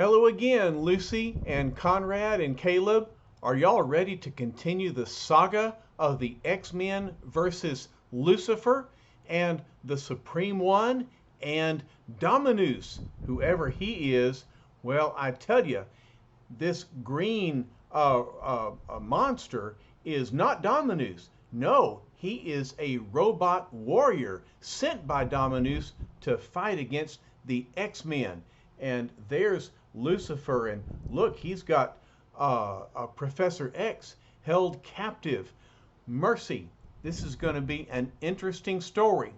Hello again, Lucy and Conrad and Caleb. Are y'all ready to continue the saga of the X-Men versus Lucifer and the Supreme One and Dominus, whoever he is? Well, I tell you, this green monster is not Dominus. No, he is a robot warrior sent by Dominus to fight against the X-Men. And there's Lucifer, and look, he's got Professor X held captive. Mercy, this is going to be an interesting story.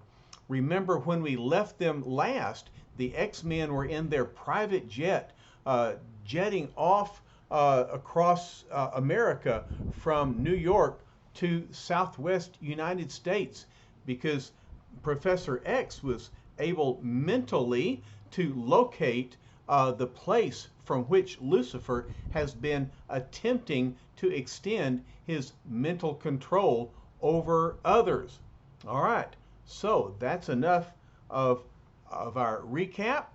Remember when we left them last, the X-Men were in their private jet, jetting off across America from New York to Southwest United States because Professor X was able mentally to locate the place from which Lucifer has been attempting to extend his mental control over others. All right, so that's enough of our recap.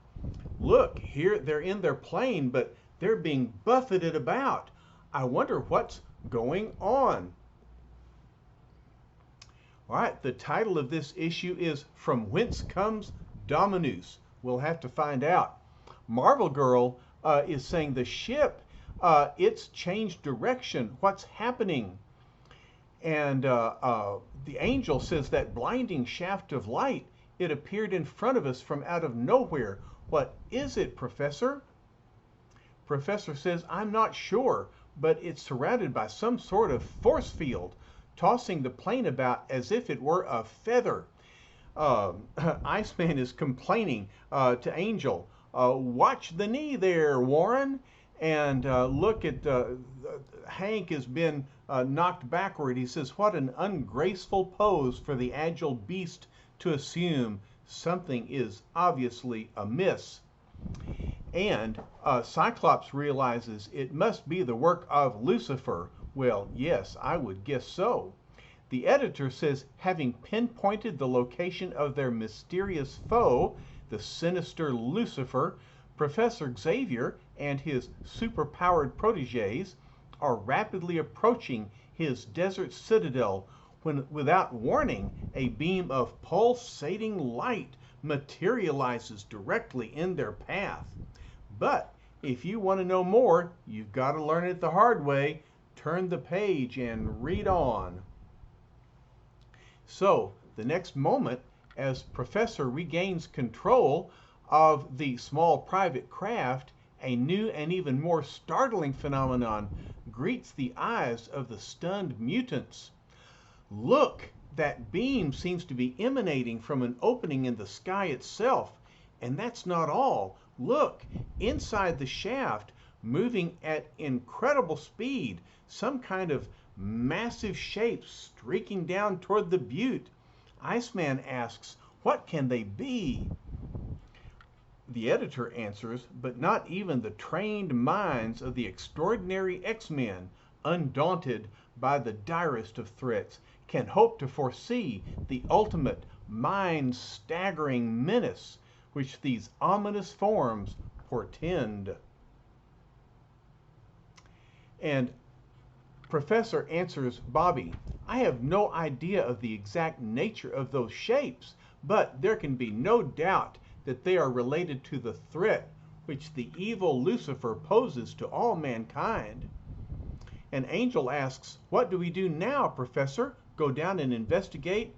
Look, here they're in their plane, but they're being buffeted about. I wonder what's going on. All right, the title of this issue is From Whence Comes Dominus? We'll have to find out. Marvel Girl is saying the ship, it's changed direction. What's happening? And the Angel says that blinding shaft of light, it appeared in front of us from out of nowhere. What is it, Professor? Professor says, I'm not sure, but it's surrounded by some sort of force field, tossing the plane about as if it were a feather. Iceman is complaining to Angel, watch the knee there, Warren. And look at Hank has been knocked backward. He says, what an ungraceful pose for the agile beast to assume. Something is obviously amiss. And Cyclops realizes it must be the work of Lucifer. Well, yes, I would guess so. The editor says, having pinpointed the location of their mysterious foe, the sinister Lucifer, Professor Xavier and his superpowered protégés are rapidly approaching his desert citadel when, without warning, a beam of pulsating light materializes directly in their path. But if you want to know more, you've got to learn it the hard way. Turn the page and read on. So, the next moment, as Professor regains control of the small private craft, a new and even more startling phenomenon greets the eyes of the stunned mutants. Look, that beam seems to be emanating from an opening in the sky itself. And that's not all. Look, inside the shaft, moving at incredible speed, some kind of massive shape streaking down toward the butte. Iceman asks, what can they be? The editor answers, but not even the trained minds of the extraordinary X-Men, undaunted by the direst of threats, can hope to foresee the ultimate mind-staggering menace which these ominous forms portend. And Professor answers Bobby, I have no idea of the exact nature of those shapes, but there can be no doubt that they are related to the threat which the evil Lucifer poses to all mankind. And Angel asks, what do we do now, Professor? Go down and investigate?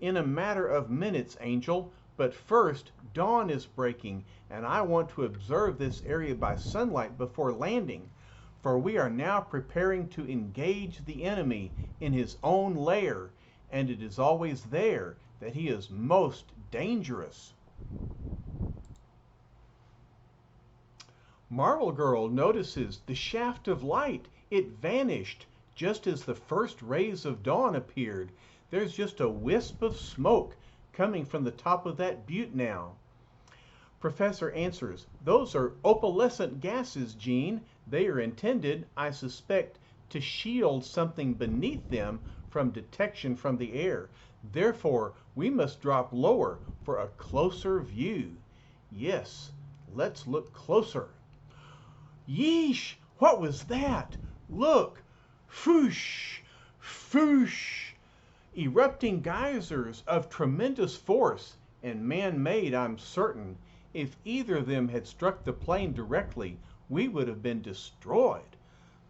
In a matter of minutes, Angel, but first, dawn is breaking, and I want to observe this area by sunlight before landing, for we are now preparing to engage the enemy in his own lair, and it is always there that he is most dangerous. Marvel Girl notices the shaft of light. It vanished just as the first rays of dawn appeared. There's just a wisp of smoke coming from the top of that butte now. Professor answers, those are opalescent gases, Jean. They are intended, I suspect, to shield something beneath them from detection from the air. Therefore, we must drop lower for a closer view. Yes, let's look closer. Yeesh! What was that? Look! Foosh! Foosh! Erupting geysers of tremendous force and man-made, I'm certain. If either of them had struck the plane directly, we would have been destroyed.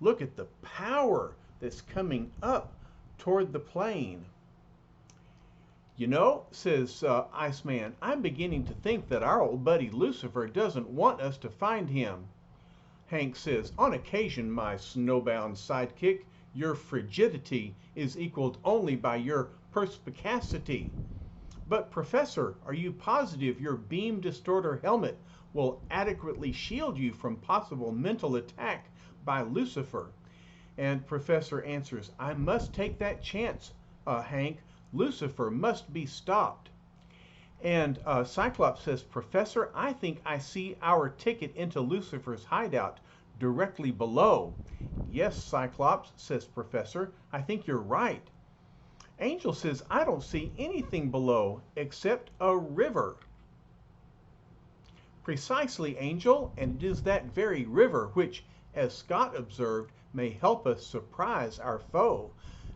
Look at the power that's coming up toward the plane. You know, says Iceman, I'm beginning to think that our old buddy Lucifer doesn't want us to find him. Hank says, on occasion, my snowbound sidekick, your frigidity is equaled only by your perspicacity. But, Professor, are you positive your beam distorter helmet will adequately shield you from possible mental attack by Lucifer? And Professor answers, I must take that chance, Hank. Lucifer must be stopped. And Cyclops says, Professor, I think I see our ticket into Lucifer's hideout directly below. Yes, Cyclops, says Professor, I think you're right. Angel says, I don't see anything below except a river. Precisely, Angel, and it is that very river which, as Scott observed, may help us surprise our foe.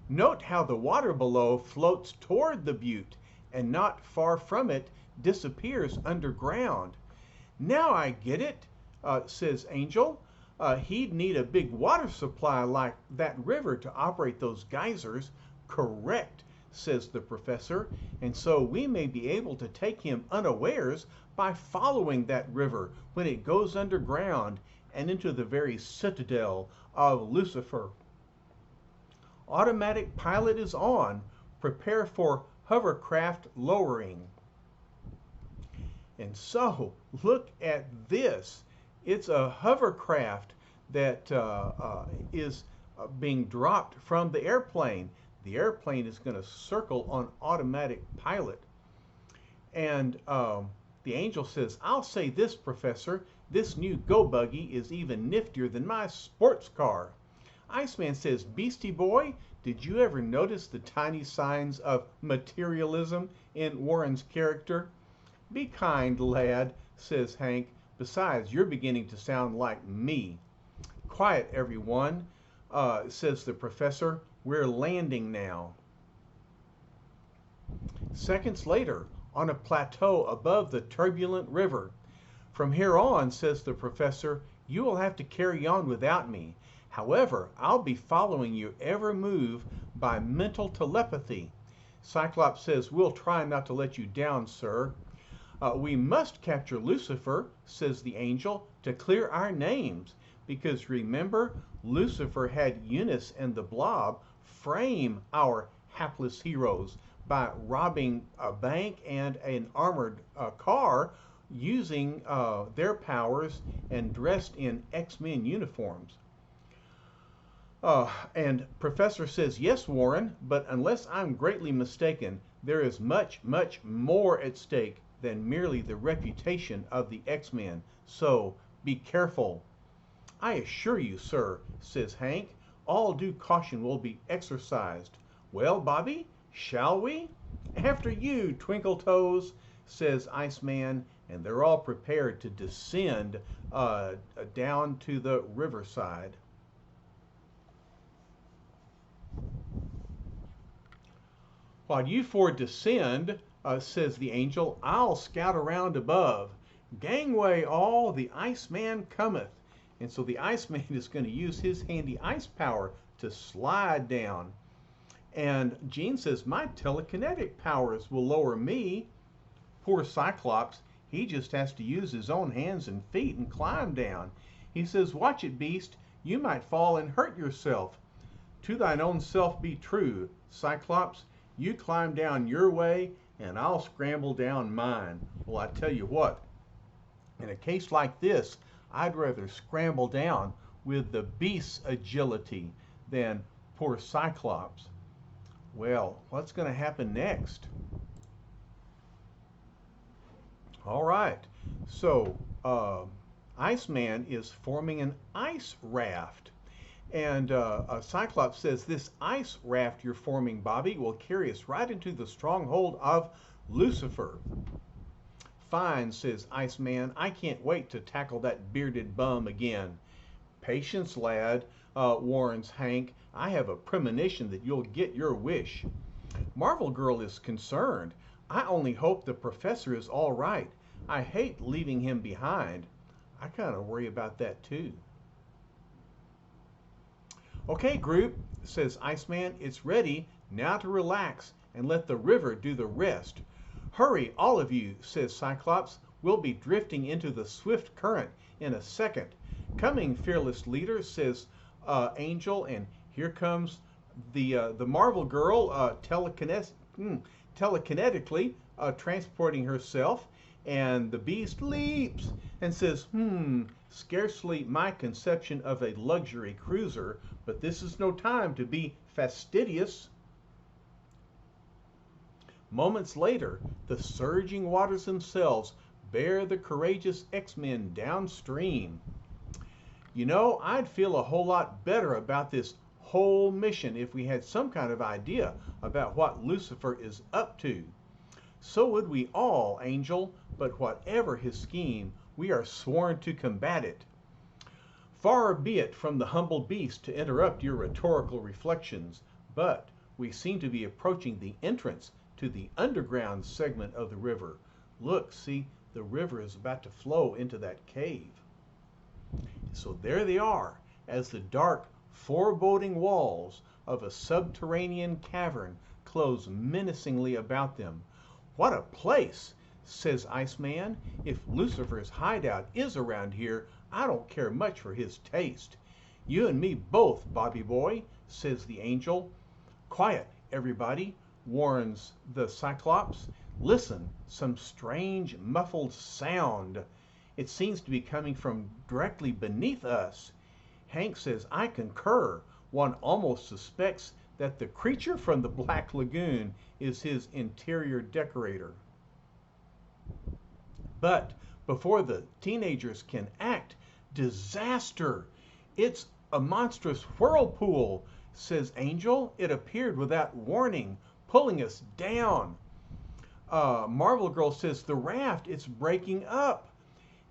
Note how the water below floats toward the butte, and not far from it disappears underground. Now I get it, says Angel. He'd need a big water supply like that river to operate those geysers. Correct, says the professor, and so we may be able to take him unawares by following that river when it goes underground and into the very citadel of Lucifer. Automatic pilot is on. Prepare for hovercraft lowering. And so, look at this. It's a hovercraft that is being dropped from the airplane. The airplane is going to circle on automatic pilot. And the Angel says, I'll say this, Professor, this new Go Buggy is even niftier than my sports car. Iceman says, Beastie Boy, did you ever notice the tiny signs of materialism in Warren's character? Be kind, lad, says Hank. Besides, you're beginning to sound like me. Quiet, everyone, says the professor. We're landing now. Seconds later, on a plateau above the turbulent river. From here on, says the professor, you will have to carry on without me. However, I'll be following your every move by mental telepathy. Cyclops says, we'll try not to let you down, sir. We must capture Lucifer, says the Angel, to clear our names. Because remember, Lucifer had Eunice and the Blob frame our hapless heroes by robbing a bank and an armored car using their powers and dressed in X-Men uniforms. And Professor says, yes, Warren, but unless I'm greatly mistaken, there is much, much more at stake than merely the reputation of the X-Men. So be careful. I assure you, sir, says Hank, all due caution will be exercised. Well, Bobby, shall we? After you, Twinkle Toes, says Iceman, and they're all prepared to descend down to the riverside. While you four descend, says the Angel, I'll scout around above. Gangway all, the Iceman cometh. And so the Iceman is going to use his handy ice power to slide down. And Jean says, my telekinetic powers will lower me. Poor Cyclops, he just has to use his own hands and feet and climb down. He says, watch it, beast, you might fall and hurt yourself. To thine own self be true, Cyclops. You climb down your way, and I'll scramble down mine. Well, I tell you what, in a case like this, I'd rather scramble down with the beast's agility than poor Cyclops. Well, what's going to happen next? All right, so Iceman is forming an ice raft. And Cyclops says, this ice raft you're forming, Bobby, will carry us right into the stronghold of Lucifer. Fine, says Iceman. I can't wait to tackle that bearded bum again. Patience, lad, warns Hank. I have a premonition that you'll get your wish. Marvel Girl is concerned. I only hope the professor is all right. I hate leaving him behind. I kind of worry about that too. Okay, group, says Iceman, it's ready. Now to relax and let the river do the rest. Hurry, all of you, says Cyclops. We'll be drifting into the swift current in a second. Coming, fearless leader, says Angel, and here comes the Marvel Girl telekinetically transporting herself, and the Beast leaps and says, scarcely my conception of a luxury cruiser, but this is no time to be fastidious. Moments later, the surging waters themselves bear the courageous X-Men downstream. You know, I'd feel a whole lot better about this whole mission if we had some kind of idea about what Lucifer is up to. So would we all, Angel, but whatever his scheme, we are sworn to combat it. Far be it from the humble beast to interrupt your rhetorical reflections, but we seem to be approaching the entrance to the underground segment of the river. Look, see, the river is about to flow into that cave. So there they are, as the dark, foreboding walls of a subterranean cavern close menacingly about them. What a place, says Iceman. If Lucifer's hideout is around here, I don't care much for his taste. You and me both, Bobby boy, says the Angel. Quiet, everybody, warns the Cyclops. Listen, some strange muffled sound. It seems to be coming from directly beneath us. Hank says, I concur. One almost suspects that the creature from the Black Lagoon is his interior decorator. But before the teenagers can act, disaster! It's a monstrous whirlpool, says Angel. It appeared without warning, pulling us down. Marvel Girl says, the raft, it's breaking up.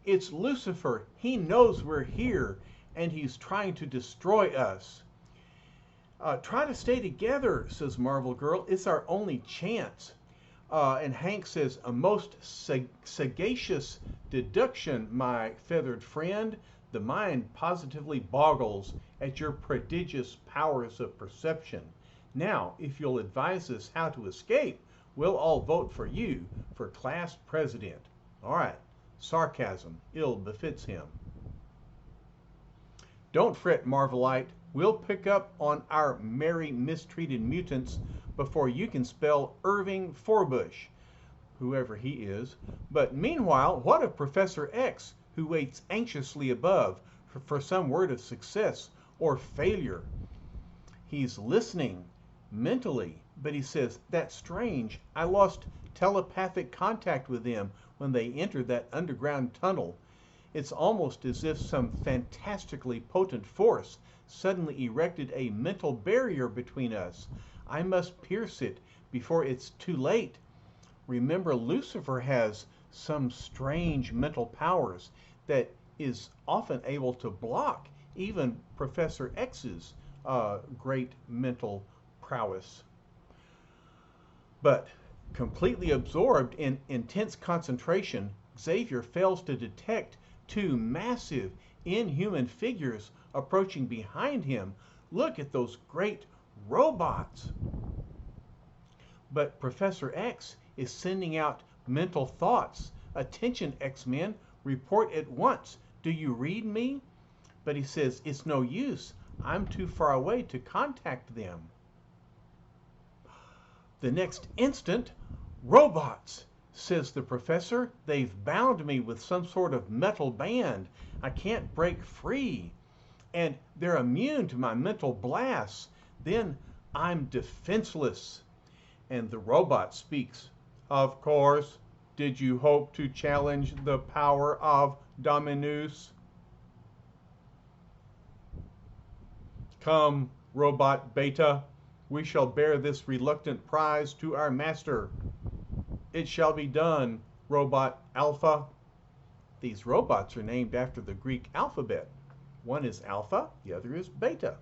It's Lucifer. He knows we're here, and he's trying to destroy us. Try to stay together, says Marvel Girl. It's our only chance. And Hank says, a most sagacious deduction, my feathered friend. The mind positively boggles at your prodigious powers of perception. Now, if you'll advise us how to escape, we'll all vote for you for class president. All right. Sarcasm ill befits him. Don't fret, Marvelite. We'll pick up on our merry mistreated mutants before you can spell Irving Forbush, whoever he is. But meanwhile, what of Professor X, who waits anxiously above for some word of success or failure? He's listening mentally, but he says, that's strange. I lost telepathic contact with them when they entered that underground tunnel. It's almost as if some fantastically potent force suddenly erected a mental barrier between us. I must pierce it before it's too late. Remember, Lucifer has some strange mental powers that is often able to block even Professor X's great mental prowess. But completely absorbed in intense concentration, Xavier fails to detect two massive, inhuman figures approaching behind him. Look at those great robots. But Professor X is sending out mental thoughts. Attention, X-Men, report at once. Do you read me? But he says, it's no use. I'm too far away to contact them. The next instant, robots, says the professor. They've bound me with some sort of metal band. I can't break free. And they're immune to my mental blasts. Then I'm defenseless. And the robot speaks. Of course, did you hope to challenge the power of Dominus? Come, Robot Beta. We shall bear this reluctant prize to our master. It shall be done, Robot Alpha. These robots are named after the Greek alphabet. One is alpha, the other is beta.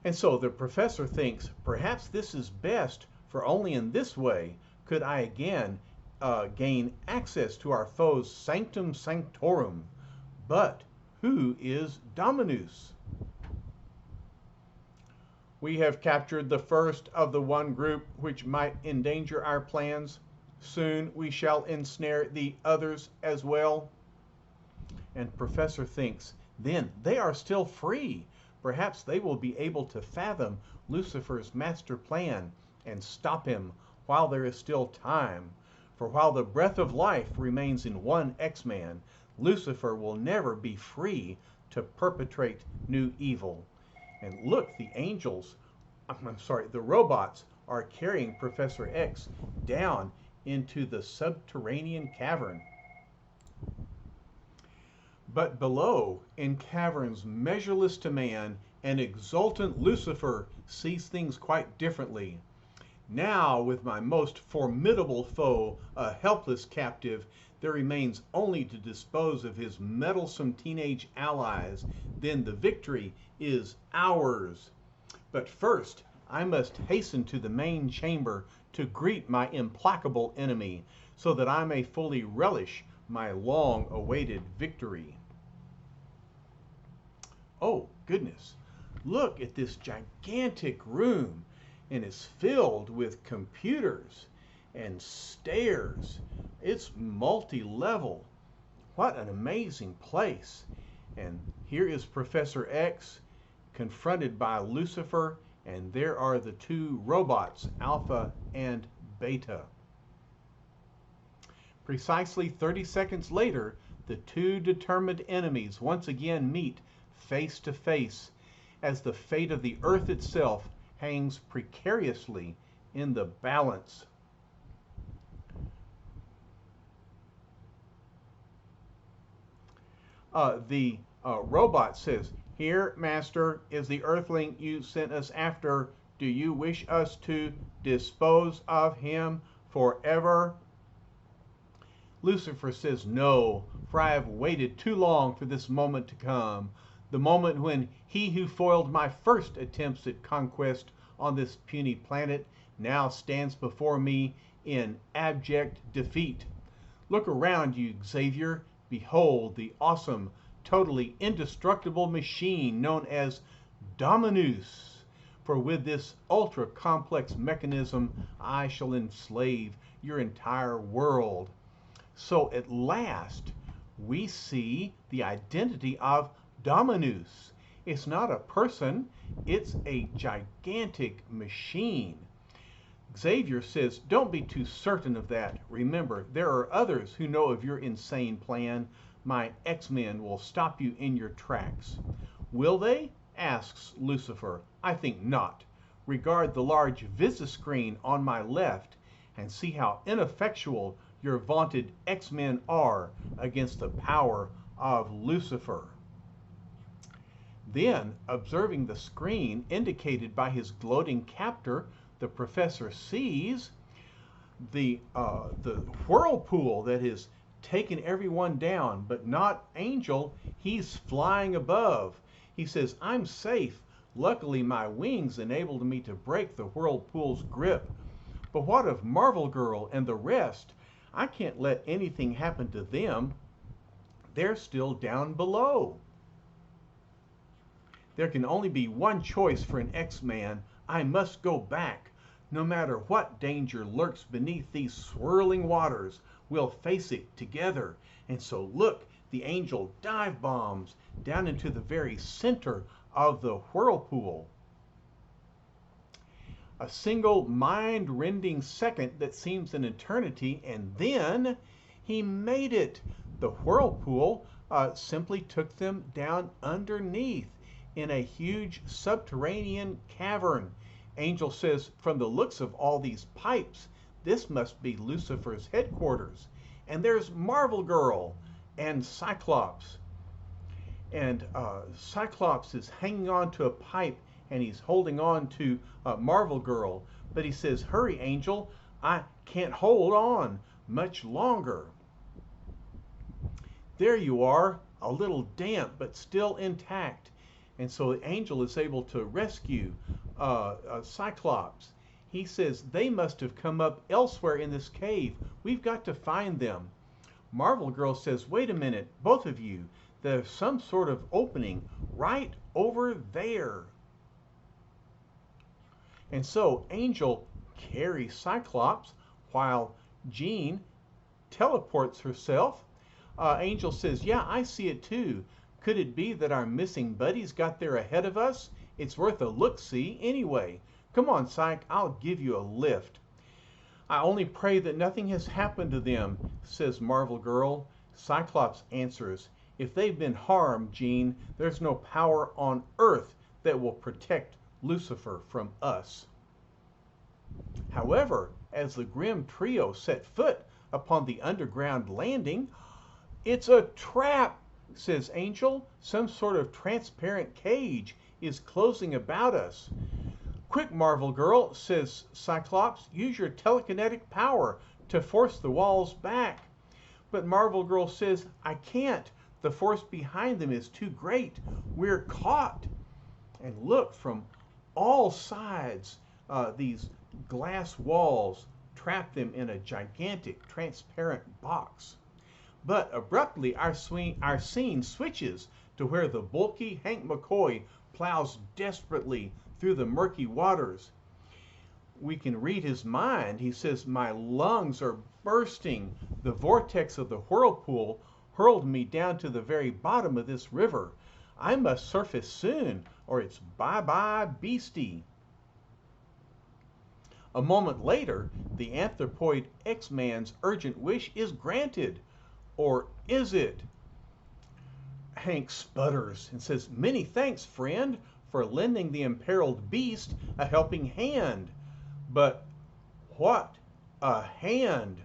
And so the professor thinks, perhaps this is best, for only in this way could I again gain access to our foe's sanctum sanctorum. But who is Dominus? We have captured the first of the one group which might endanger our plans. Soon we shall ensnare the others as well. And Professor thinks, then they are still free. Perhaps they will be able to fathom Lucifer's master plan and stop him while there is still time. For while the breath of life remains in one X-Man, Lucifer will never be free to perpetrate new evil. And look, the robots are carrying Professor X down into the subterranean cavern. But below, in caverns measureless to man, an exultant Lucifer sees things quite differently. Now, with my most formidable foe, a helpless captive, there remains only to dispose of his meddlesome teenage allies. Then the victory is ours. But first, I must hasten to the main chamber to greet my implacable enemy, so that I may fully relish my long-awaited victory. Oh, goodness. Look at this gigantic room, and it's filled with computers and stairs. It's multi-level. What an amazing place. And here is Professor X confronted by Lucifer, and there are the two robots, Alpha and Beta. Precisely 30 seconds later, the two determined enemies once again meet face to face, as the fate of the Earth itself hangs precariously in the balance. The robot says, "Here, Master, is the Earthling you sent us after. Do you wish us to dispose of him forever?" Lucifer says, "No, for I have waited too long for this moment to come. The moment when he who foiled my first attempts at conquest on this puny planet now stands before me in abject defeat. Look around you, Xavier. Behold the awesome, totally indestructible machine known as Dominus. For with this ultra-complex mechanism, I shall enslave your entire world." So at last, we see the identity of Dominus. It's not a person, it's a gigantic machine. Xavier says, "Don't be too certain of that. Remember, there are others who know of your insane plan. My X-Men will stop you in your tracks." "Will they?" asks Lucifer. "I think not. Regard the large Visiscreen on my left and see how ineffectual your vaunted X-Men are against the power of Lucifer." Then, observing the screen indicated by his gloating captor, the professor sees the whirlpool that has taken everyone down, but not Angel. He's flying above. He says, "I'm safe. Luckily, my wings enabled me to break the whirlpool's grip. But what of Marvel Girl and the rest? I can't let anything happen to them. They're still down below." There can only be one choice for an X-Man. I must go back. No matter what danger lurks beneath these swirling waters, we'll face it together. And so look, the Angel dive bombs down into the very center of the whirlpool. A single mind-rending second that seems an eternity, and then he made it. The whirlpool simply took them down underneath in a huge subterranean cavern. Angel says, "From the looks of all these pipes, this must be Lucifer's headquarters. And there's Marvel Girl and Cyclops." And Cyclops is hanging on to a pipe, and he's holding on to Marvel Girl. But he says, "Hurry, Angel. I can't hold on much longer." There you are, a little damp, but still intact. And so the angel is able to rescue Cyclops. He says they must have come up elsewhere in this cave. We've got to find them. Marvel Girl says, wait a minute, both of you. There's some sort of opening right over there. And so Angel carries Cyclops while Jean teleports herself. Angel says, yeah, I see it too. Could it be that our missing buddies got there ahead of us? It's worth a look-see anyway. Come on, Cyc, I'll give you a lift. I only pray that nothing has happened to them, says Marvel Girl. Cyclops answers, if they've been harmed, Jean, there's no power on earth that will protect Lucifer from us. However, as the grim trio set foot upon the underground landing, it's a trap, says Angel. Some sort of transparent cage is closing about us. Quick, Marvel Girl, says Cyclops, use your telekinetic power to force the walls back. But Marvel Girl says, I can't. The force behind them is too great. We're caught. And look, from all sides, these glass walls trap them in a gigantic transparent box. But abruptly our scene switches to where the bulky Hank McCoy plows desperately through the murky waters. We can read his mind. He says, my lungs are bursting. The vortex of the whirlpool hurled me down to the very bottom of this river. I must surface soon, or it's bye-bye beastie. A moment later, the anthropoid X-Man's urgent wish is granted. Or is it? Hank sputters and says, many thanks, friend, for lending the imperiled beast a helping hand. But what a hand!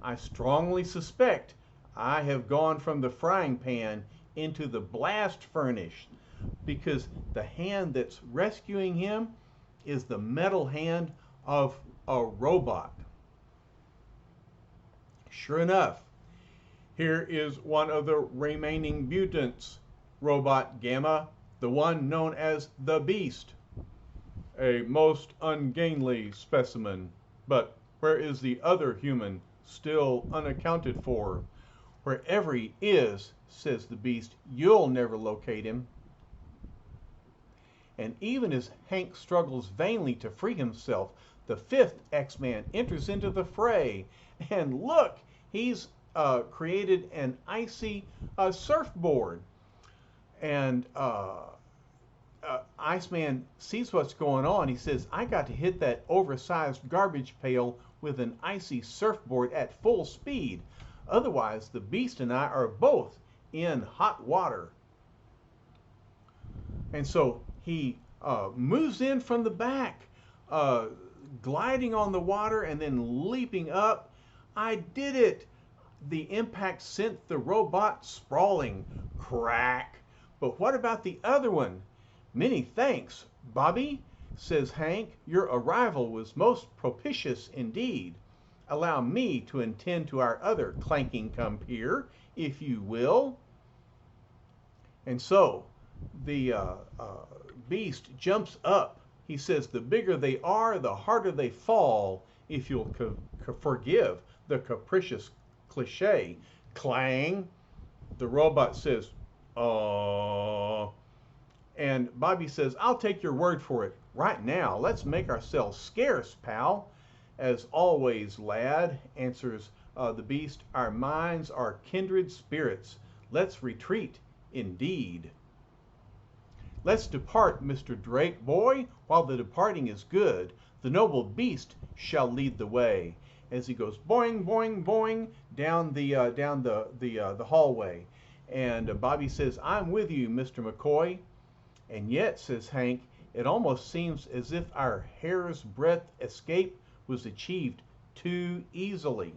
I strongly suspect I have gone from the frying pan into the blast furnace, because the hand that's rescuing him is the metal hand of a robot. Sure enough, here is one of the remaining mutants, Robot Gamma, the one known as the Beast. A most ungainly specimen, but where is the other human still unaccounted for? Wherever he is, says the Beast, you'll never locate him. And even as Hank struggles vainly to free himself, the fifth X-Man enters into the fray. And look, he's created an icy surfboard. And Iceman sees what's going on. He says, I got to hit that oversized garbage pail with an icy surfboard at full speed. Otherwise, the Beast and I are both in hot water. And so he moves in from the back, gliding on the water and then leaping up. I did it! The impact sent the robot sprawling. Crack! But what about the other one? Many thanks, Bobby, says Hank. Your arrival was most propitious indeed. Allow me to attend to our other clanking compeer, if you will. And so the Beast jumps up. He says, the bigger they are, the harder they fall, if you'll forgive the capricious cliche. Clang. The robot says, and Bobby says, I'll take your word for it. Right now, let's make ourselves scarce, pal. As always, lad, answers the Beast, our minds are kindred spirits. Let's retreat, indeed. Let's depart, Mr. Drake, boy, while the departing is good. The noble Beast shall lead the way. As he goes boing, boing, boing down the hallway. And Bobby says, I'm with you, Mr. McCoy. And yet, says Hank, it almost seems as if our hair's breadth escape was achieved too easily.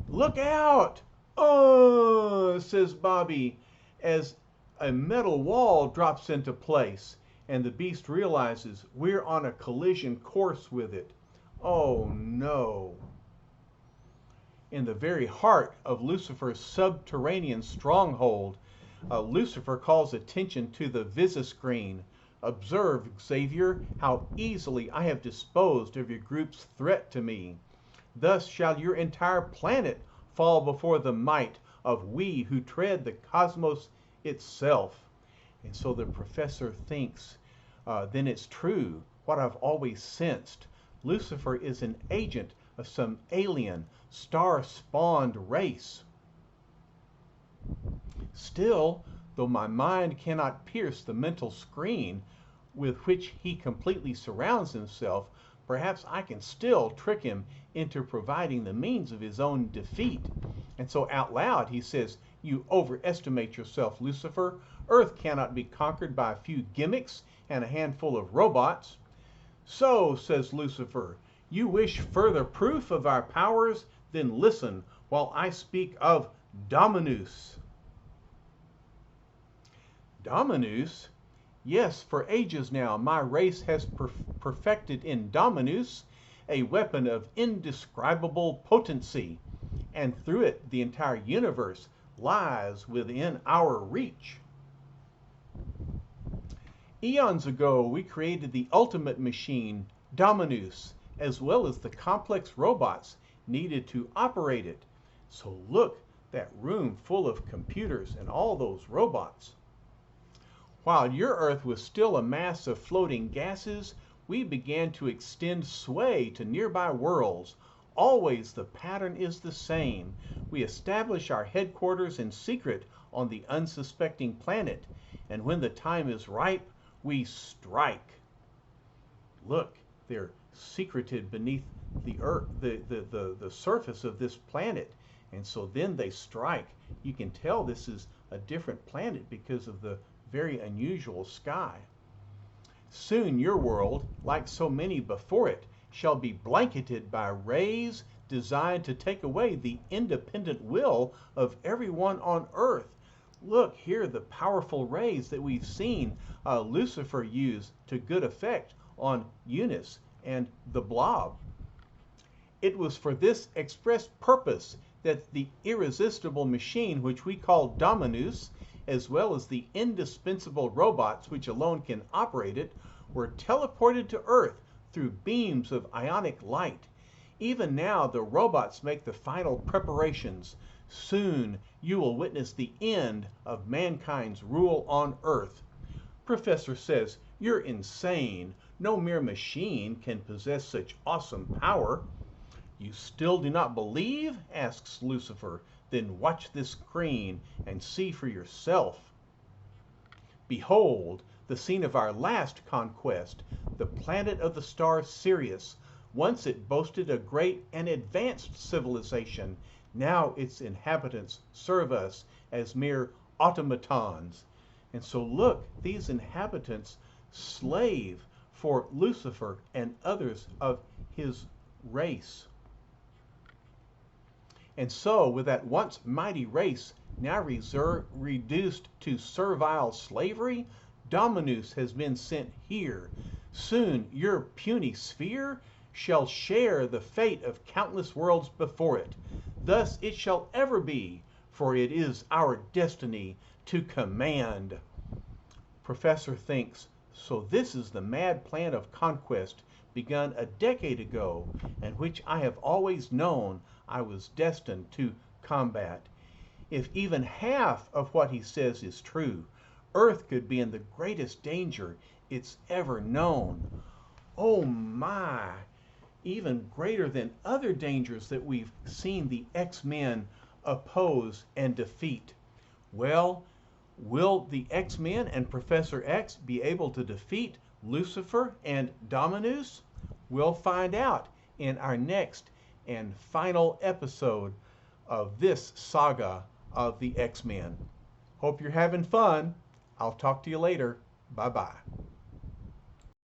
Look out! Oh, says Bobby, as a metal wall drops into place, and the Beast realizes we're on a collision course with it. Oh no. in the very heart of Lucifer's subterranean stronghold, Lucifer calls attention to the Visiscreen. Observe, Xavier, how easily I have disposed of your group's threat to me. Thus shall your entire planet fall before the might of we who tread the cosmos itself. And so the professor thinks, then it's true, what I've always sensed. Lucifer is an agent of some alien, star-spawned race. Still, though my mind cannot pierce the mental screen with which he completely surrounds himself, perhaps I can still trick him into providing the means of his own defeat. And so out loud he says, you overestimate yourself, Lucifer. Earth cannot be conquered by a few gimmicks and a handful of robots. So, says Lucifer, you wish further proof of our powers? Then listen while I speak of Dominus. Dominus? Yes, for ages now my race has perfected in Dominus a weapon of indescribable potency, and through it the entire universe lies within our reach. Eons ago we created the ultimate machine, Dominus, as well as the complex robots needed to operate it. So look, that room full of computers and all those robots. While your Earth was still a mass of floating gases, we began to extend sway to nearby worlds. Always the pattern is the same. We establish our headquarters in secret on the unsuspecting planet, and when the time is ripe, we strike. Look, they're secreted beneath the earth, the surface of this planet, and so then they strike. You can tell this is a different planet because of the very unusual sky. Soon your world, like so many before it, shall be blanketed by rays designed to take away the independent will of everyone on Earth. Look here, the powerful rays that we've seen Lucifer use to good effect on Eunice and the Blob. It was for this express purpose that the irresistible machine which we call Dominus, as well as the indispensable robots which alone can operate it, were teleported to Earth through beams of ionic light. Even now the robots make the final preparations. Soon you will witness the end of mankind's rule on Earth. Professor says, you're insane. No mere machine can possess such awesome power. You still do not believe? Asks Lucifer. Then watch this screen and see for yourself. Behold, the scene of our last conquest, the planet of the star Sirius. Once it boasted a great and advanced civilization. Now its inhabitants serve us as mere automatons. And so look, these inhabitants slave for Lucifer and others of his race. And so, with that once mighty race now reduced to servile slavery, Dominus has been sent here. Soon your puny sphere shall share the fate of countless worlds before it. Thus it shall ever be, for it is our destiny to command. Professor thinks, so this is the mad plan of conquest begun a decade ago, and which I have always known I was destined to combat. If even half of what he says is true, Earth could be in the greatest danger it's ever known. Oh my! Even greater than other dangers that we've seen the X-Men oppose and defeat. Well, will the X-Men and Professor X be able to defeat Lucifer and Dominus? We'll find out in our next and final episode of this saga of the X-Men. Hope you're having fun. I'll talk to you later. Bye-bye.